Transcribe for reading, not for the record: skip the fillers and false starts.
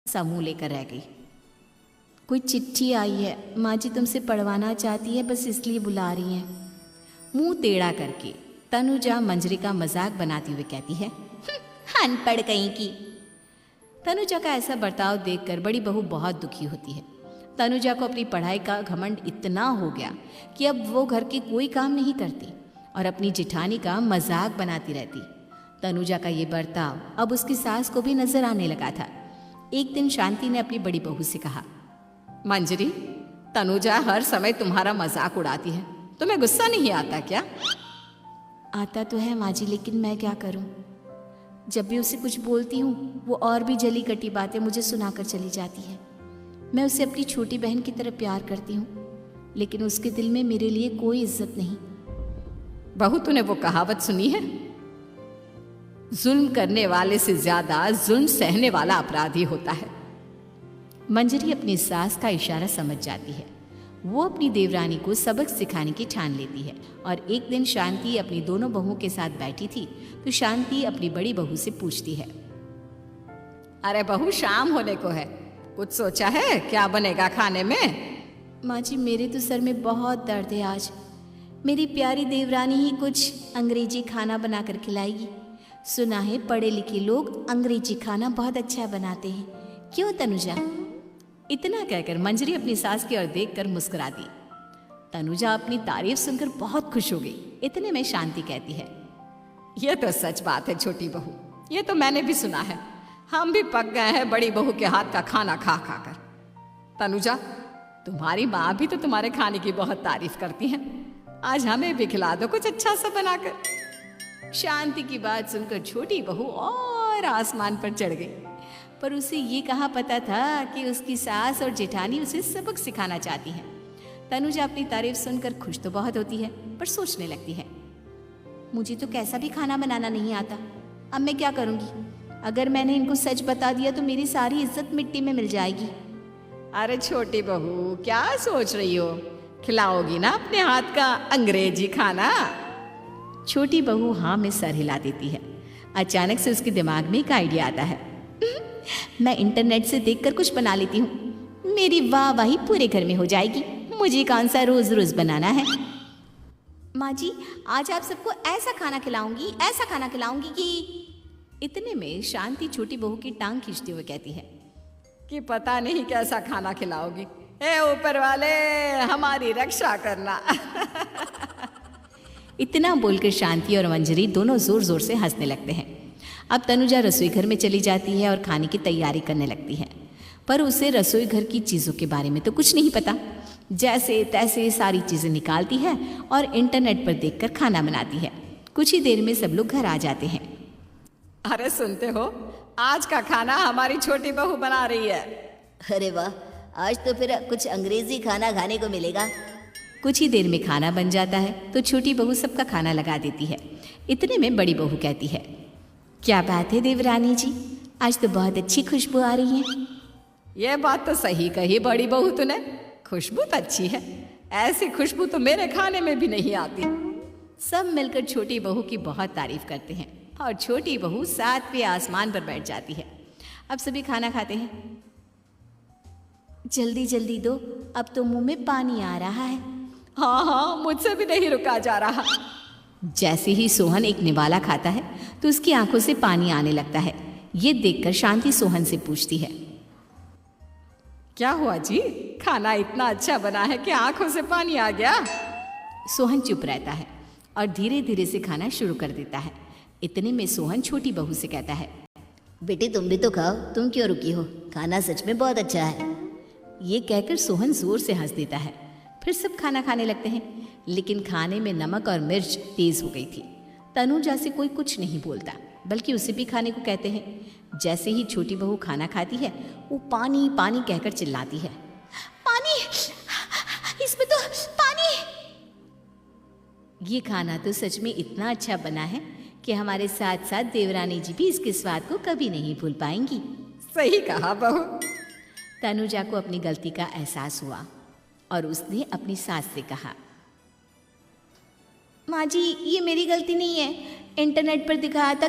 सा मुंह लेकर रह गई। कोई चिट्ठी आई है, माँ जी तुमसे पढ़वाना चाहती है, बस इसलिए बुला रही हैं। मुंह टेढ़ा करके तनुजा मंजरी का मजाक बनाती हुए कहती है, अनपढ़ कहीं की। तनुजा का ऐसा बर्ताव देखकर बड़ी बहू बहुत दुखी होती है। तनुजा को अपनी पढ़ाई का घमंड इतना हो गया कि अब वो घर के कोई काम नहीं करती और अपनी जेठानी का मजाक बनाती रहती। तनुजा का ये बर्ताव अब उसकी सास को भी नजर आने लगा था। एक दिन शांति ने अपनी बड़ी बहू से कहा, मंजरी, तनुजा हर समय तुम्हारा मजाक उड़ाती है, तुम्हें गुस्सा नहीं आता क्या? आता तो है माँ जी, लेकिन मैं क्या करूं? जब भी उसे कुछ बोलती हूँ वो और भी जली कटी बातें मुझे सुनाकर चली जाती है। मैं उसे अपनी छोटी बहन की तरह प्यार करती हूँ, लेकिन उसके दिल में मेरे लिए कोई इज्जत नहीं। बहू, तूने वो कहावत सुनी है, जुल्म करने वाले से ज्यादा जुल्म सहने वाला अपराधी होता है। मंजरी अपनी सास का इशारा समझ जाती है। वो अपनी देवरानी को सबक सिखाने की ठान लेती है और एक दिन शांति अपनी दोनों बहुओं के साथ बैठी थी तो शांति अपनी बड़ी बहू से पूछती है, अरे बहू, शाम होने को है, कुछ सोचा है क्या बनेगा खाने में? माँ जी, मेरे तो सर में बहुत दर्द है आज। मेरी प्यारी देवरानी ही कुछ अंग्रेजी खाना बनाकर खिलाएगी। सुना है पढ़े लिखे लोग अंग्रेजी खाना बहुत अच्छा बनाते हैं, क्यों तनुजा? इतना कहकर मंजरी अपनी सास की ओर देखकर मुस्कुरा दी। तनुजा अपनी तारीफ सुनकर बहुत खुश हो गई। इतने में शांति कहती है, यह तो सच बात है छोटी बहू, ये तो मैंने भी सुना है। हम भी पक गए हैं बड़ी बहू के हाथ का खाना खा खा कर। तनुजा, तुम्हारी माँ भी तो तुम्हारे खाने की बहुत तारीफ करती है, आज हमें भी खिला दो कुछ अच्छा सा बनाकर। शांति की बात सुनकर छोटी बहू और आसमान पर चढ़ गई, पर उसे ये कहाँ पता था कि उसकी सास और जेठानी उसे सबक सिखाना चाहती हैं। तनुजा अपनी तारीफ सुनकर खुश तो बहुत होती है, पर सोचने लगती है, मुझे तो कैसा भी खाना बनाना नहीं आता, अब मैं क्या करूँगी? अगर मैंने इनको सच बता दिया तो मेरी सारी इज्जत मिट्टी में मिल जाएगी। अरे छोटी बहू, क्या सोच रही हो? खिलाओगी ना अपने हाथ का अंग्रेजी खाना? छोटी बहू हाँ में सर हिला देती है। अचानक से उसके दिमाग में एक आइडिया आता है, मैं इंटरनेट से देखकर कुछ बना लेती हूँ, मेरी वाहवाही पूरे घर में हो जाएगी। मुझे कौन सा रोज रोज बनाना है। माँ जी, आज आप सबको ऐसा खाना खिलाऊंगी, ऐसा खाना खिलाऊंगी कि... इतने में शांति छोटी बहू की टांग खींचते हुए कहती है कि पता नहीं कैसा खाना खिलाओगी, ए ऊपर वाले हमारी रक्षा करना। इतना बोलकर शांति और मंजरी दोनों जोर जोर से हंसने लगते हैं। अब तनुजा रसोई घर में चली जाती है और खाने की तैयारी करने लगती है, पर उसे रसोई घर की चीज़ों के बारे में तो कुछ नहीं पता। जैसे तैसे सारी चीज़ें निकालती है और इंटरनेट पर देखकर खाना बनाती है। कुछ ही देर में सब लोग घर आ जाते हैं। अरे सुनते हो, आज का खाना हमारी छोटी बहू बना रही है। अरे वाह, आज तो फिर कुछ अंग्रेजी खाना खाने को मिलेगा। कुछ ही देर में खाना बन जाता है तो छोटी बहू सबका खाना लगा देती है। इतने में बड़ी बहू कहती है, क्या बात है देवरानी जी, आज तो बहुत अच्छी खुशबू आ रही है। ये बात तो सही कही बड़ी बहू तूने, खुशबू तो अच्छी है, ऐसी खुशबू तो मेरे खाने में भी नहीं आती। सब मिलकर छोटी बहू की बहुत तारीफ करते हैं और छोटी बहू सातवें आसमान पर बैठ जाती है। अब सभी खाना खाते हैं। जल्दी जल्दी दो, अब तो मुंह में पानी आ रहा है। हाँ हाँ, मुझसे भी नहीं रुका जा रहा। जैसे ही सोहन एक निवाला खाता है तो उसकी आंखों से पानी आने लगता है। ये देखकर शांति सोहन से पूछती है, क्या हुआ जी, खाना इतना अच्छा बना है कि आंखों से पानी आ गया? सोहन चुप रहता है और धीरे धीरे से खाना शुरू कर देता है। इतने में सोहन छोटी बहू से कहता है, बेटी तुम भी तो खाओ, तुम क्यों रुकी हो, खाना सच में बहुत अच्छा है। ये कहकर सोहन जोर से हंस देता है। फिर सब खाना खाने लगते हैं, लेकिन खाने में नमक और मिर्च तेज हो गई थी। तनुजा से कोई कुछ नहीं बोलता, बल्कि उसे भी खाने को कहते हैं। जैसे ही छोटी बहू खाना खाती है वो पानी पानी कहकर चिल्लाती है, पानी, इसमें तो पानी। ये खाना तो सच में इतना अच्छा बना है कि हमारे साथ साथ देवरानी जी भी इसके स्वाद को कभी नहीं भूल पाएंगी। सही कहा बहू। तनुजा को अपनी गलती का एहसास हुआ और उसने अपनी सास से कहा, माँ जी, ये मेरी गलती नहीं है, इंटरनेट पर दिखाया था